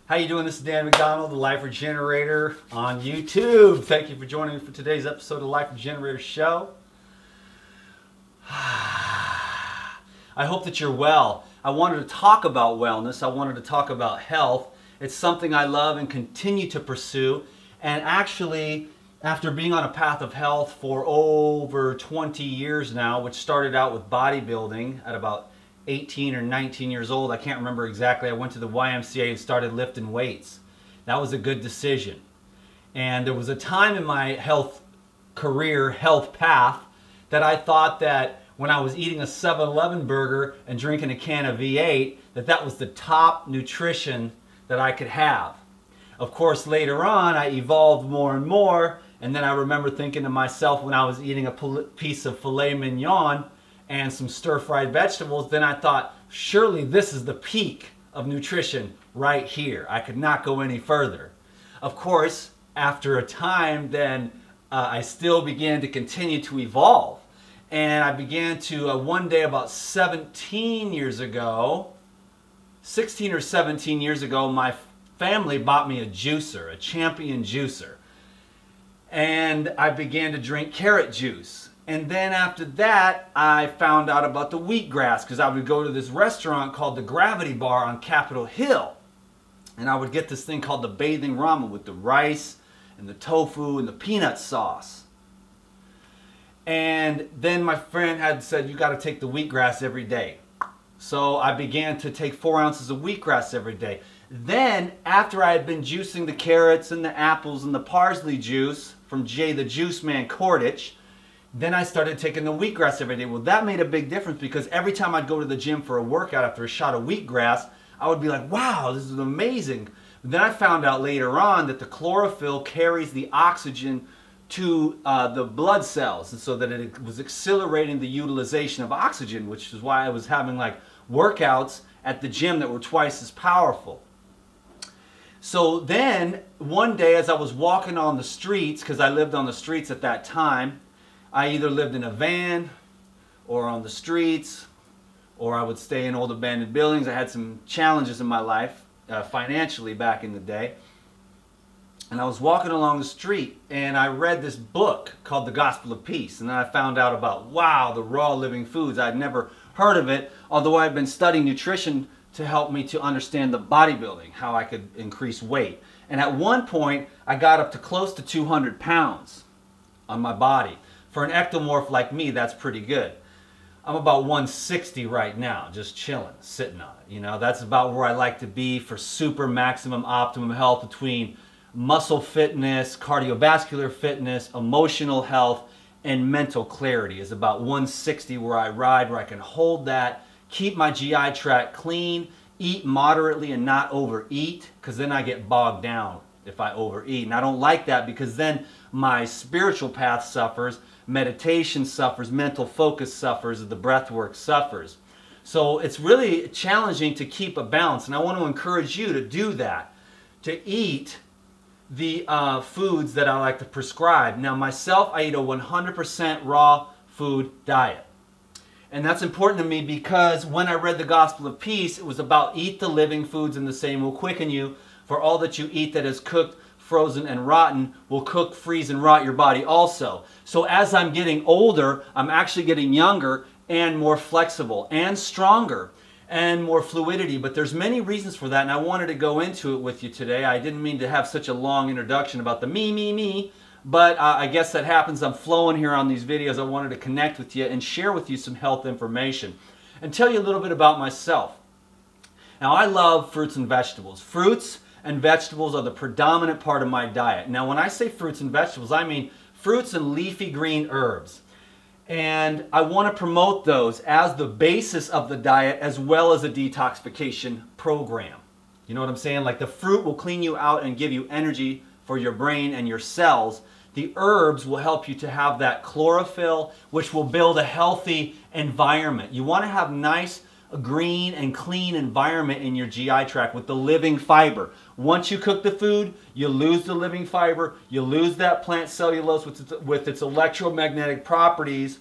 How you doing? This is Dan McDonald, the Life Regenerator on YouTube. Thank you for joining me for today's episode of the Life Regenerator Show. I hope that you're well. I wanted to talk about wellness. I wanted to talk about health. It's something I love and continue to pursue. And actually, after being on a path of health for over 20 years now, which started out with bodybuilding at about 18 or 19 years old, I can't remember exactly. I went to the YMCA and started lifting weights. That was a good decision. And there was a time in my health career, health path, that I thought that when I was eating a 7-Eleven burger and drinking a can of V8, that was the top nutrition that I could have. Of course, later on, I evolved more and more, and then I remember thinking to myself when I was eating a piece of filet mignon and some stir-fried vegetables, then I thought, surely this is the peak of nutrition right here. I could not go any further. Of course, after a time, then I still began to continue to evolve. And I began to, one day about 16 or 17 years ago, my family bought me a juicer, a Champion juicer. And I began to drink carrot juice. And then after that, I found out about the wheatgrass, because I would go to this restaurant called the Gravity Bar on Capitol Hill. And I would get this thing called the bathing ramen with the rice and the tofu and the peanut sauce. And then my friend had said, you got to take the wheatgrass every day. So I began to take 4 ounces of wheatgrass every day. Then, after I had been juicing the carrots and the apples and the parsley juice from Jay the Juice Man Kordich, then I started taking the wheatgrass every day. Well, that made a big difference, because every time I'd go to the gym for a workout after a shot of wheatgrass, I would be like, wow, this is amazing. But then I found out later on that the chlorophyll carries the oxygen to the blood cells, and so that it was accelerating the utilization of oxygen, which is why I was having like workouts at the gym that were twice as powerful. So then one day, as I was walking on the streets, because I lived on the streets at that time, I either lived in a van or on the streets, or I would stay in old abandoned buildings. I had some challenges in my life financially back in the day. And I was walking along the street and I read this book called The Gospel of Peace. And then I found out about, wow, the raw living foods. I'd never heard of it, although I'd been studying nutrition to help me to understand the bodybuilding, how I could increase weight. And at one point, I got up to close to 200 pounds on my body. For an ectomorph like me, that's pretty good. I'm about 160 right now, just chilling, sitting on it. You know, that's about where I like to be for super maximum optimum health, between muscle fitness, cardiovascular fitness, emotional health, and mental clarity is about 160 where I ride, where I can hold that, keep my GI tract clean, eat moderately and not overeat, because then I get bogged down if I overeat. And I don't like that, because then my spiritual path suffers, meditation suffers, mental focus suffers, the breath work suffers. So it's really challenging to keep a balance, and I want to encourage you to do that, to eat the foods that I like to prescribe. Now myself, I eat a 100% raw food diet. And that's important to me, because when I read the Gospel of Peace, it was about eat the living foods and the same will quicken you. For all that you eat that is cooked, frozen, and rotten will cook, freeze, and rot your body also. So as I'm getting older, I'm actually getting younger and more flexible and stronger and more fluidity. But there's many reasons for that, and I wanted to go into it with you today. I didn't mean to have such a long introduction about the me, but I guess that happens. I'm flowing here on these videos. I wanted to connect with you and share with you some health information and tell you a little bit about myself. Now, I love fruits and vegetables. Fruits and vegetables are the predominant part of my diet. Now, when I say fruits and vegetables, I mean fruits and leafy green herbs. And I want to promote those as the basis of the diet, as well as a detoxification program. You know what I'm saying? Like, the fruit will clean you out and give you energy for your brain and your cells. The herbs will help you to have that chlorophyll, which will build a healthy environment. You want to have nice, green and clean environment in your GI tract with the living fiber. Once you cook the food, you lose the living fiber, you lose that plant cellulose with its electromagnetic properties,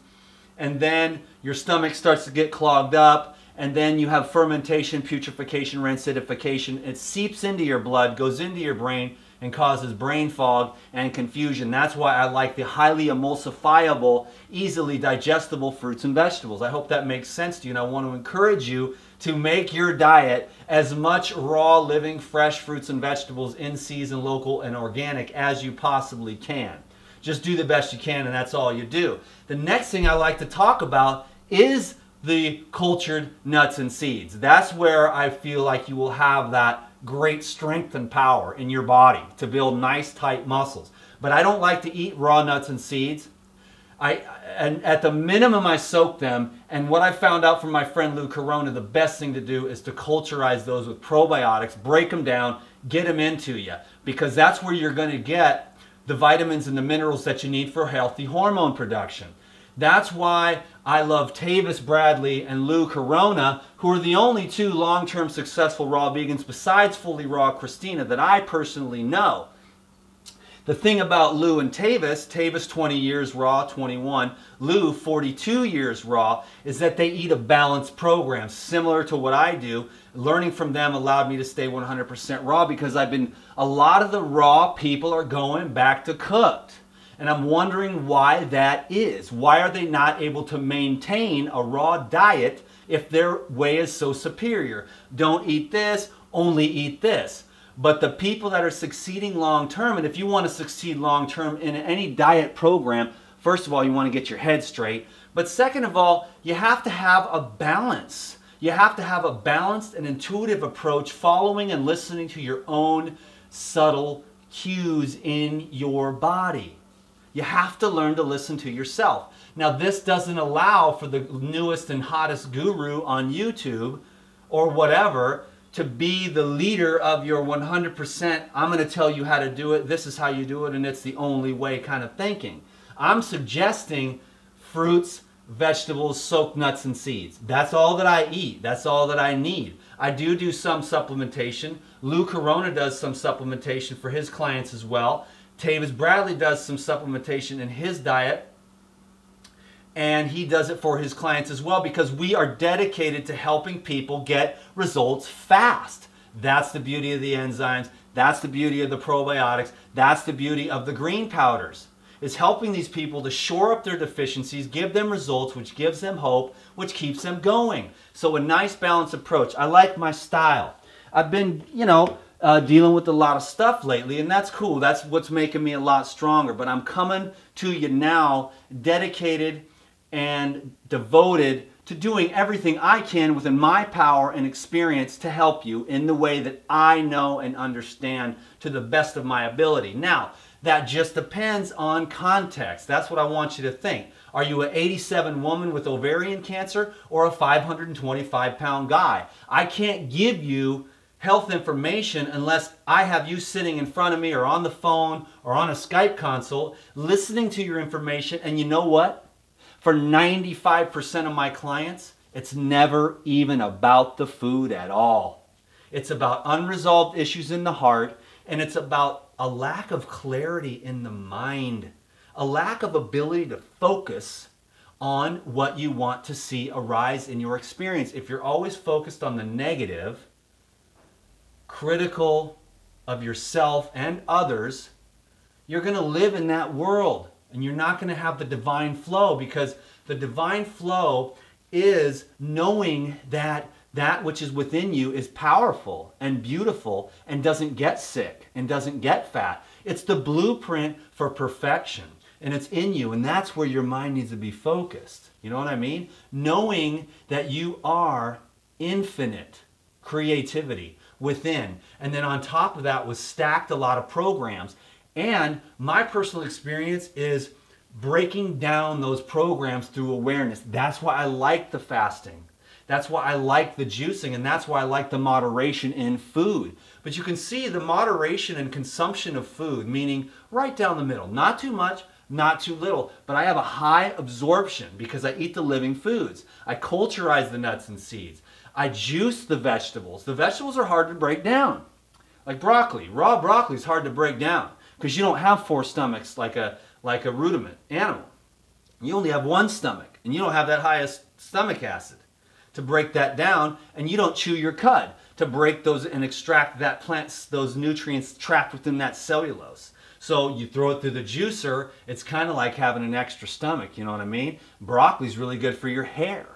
and then your stomach starts to get clogged up, and then you have fermentation, putrefaction, rancidification. It seeps into your blood, goes into your brain, and causes brain fog and confusion. That's why I like the highly emulsifiable, easily digestible fruits and vegetables. I hope that makes sense to you, and I want to encourage you to make your diet as much raw, living, fresh fruits and vegetables in season, local, and organic as you possibly can. Just do the best you can, and that's all you do. The next thing I like to talk about is the cultured nuts and seeds. That's where I feel like you will have that great strength and power in your body to build nice, tight muscles. But I don't like to eat raw nuts and seeds. And at the minimum, I soak them. And what I found out from my friend Lou Corona, the best thing to do is to culturize those with probiotics, break them down, get them into you. Because that's where you're going to get the vitamins and the minerals that you need for healthy hormone production. That's why I love Tavis Bradley and Lou Corona, who are the only two long-term successful raw vegans besides Fully Raw Christina that I personally know. The thing about Lou and Tavis 20 years raw, 21, Lou 42 years raw, is that they eat a balanced program similar to what I do. Learning from them allowed me to stay 100% raw because a lot of the raw people are going back to cooked. And I'm wondering why that is. Why are they not able to maintain a raw diet if their way is so superior? Don't eat this, only eat this. But the people that are succeeding long term, and if you want to succeed long term in any diet program, first of all, you want to get your head straight. But second of all, you have to have a balance. You have to have a balanced and intuitive approach, following and listening to your own subtle cues in your body. You have to learn to listen to yourself. Now, this doesn't allow for the newest and hottest guru on YouTube or whatever to be the leader of your 100%, I'm going to tell you how to do it, this is how you do it, and it's the only way kind of thinking. I'm suggesting fruits, vegetables, soaked nuts, and seeds. That's all that I eat. That's all that I need. I do some supplementation. Lou Corona does some supplementation for his clients as well. Tavis Bradley does some supplementation in his diet, and he does it for his clients as well because we are dedicated to helping people get results fast. That's the beauty of the enzymes. That's the beauty of the probiotics. That's the beauty of the green powders. It's helping these people to shore up their deficiencies, give them results, which gives them hope, which keeps them going. So a nice balanced approach. I like my style. I've been, dealing with a lot of stuff lately, and that's cool. That's what's making me a lot stronger. But I'm coming to you now dedicated and devoted to doing everything I can within my power and experience to help you in the way that I know and understand to the best of my ability. Now, that just depends on context. That's what I want you to think. Are you an 87 woman with ovarian cancer or a 525-pound guy? I can't give you health information unless I have you sitting in front of me or on the phone or on a Skype console listening to your information. And you know what? For 95% of my clients, it's never even about the food at all. It's about unresolved issues in the heart, and it's about a lack of clarity in the mind, a lack of ability to focus on what you want to see arise in your experience. If you're always focused on the negative, critical of yourself and others, you're going to live in that world. And you're not going to have the divine flow, because the divine flow is knowing that that which is within you is powerful and beautiful and doesn't get sick and doesn't get fat. It's the blueprint for perfection, and it's in you, and that's where your mind needs to be focused. You know what I mean? Knowing that you are infinite creativity within, and then on top of that was stacked a lot of programs. And my personal experience is breaking down those programs through awareness. That's why I like the fasting. That's why I like the juicing, and that's why I like the moderation in food. But you can see the moderation and consumption of food, meaning right down the middle. Not too much, not too little, but I have a high absorption because I eat the living foods. I culturize the nuts and seeds. I juice the vegetables. The vegetables are hard to break down. Like broccoli. Raw broccoli is hard to break down, because you don't have 4 stomachs like a ruminant animal. You only have 1 stomach, and you don't have that highest stomach acid. to break that down, and you don't chew your cud to break those and extract that plant's those nutrients trapped within that cellulose. So you throw it through the juicer, it's kind of like having an extra stomach, you know what I mean? Broccoli's really good for your hair.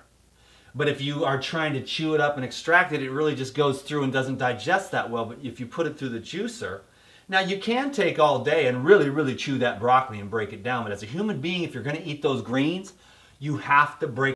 But if you are trying to chew it up and extract it, it really just goes through and doesn't digest that well. But if you put it through the juicer, now you can take all day and really chew that broccoli and break it down. But as a human being, if you're going to eat those greens, you have to break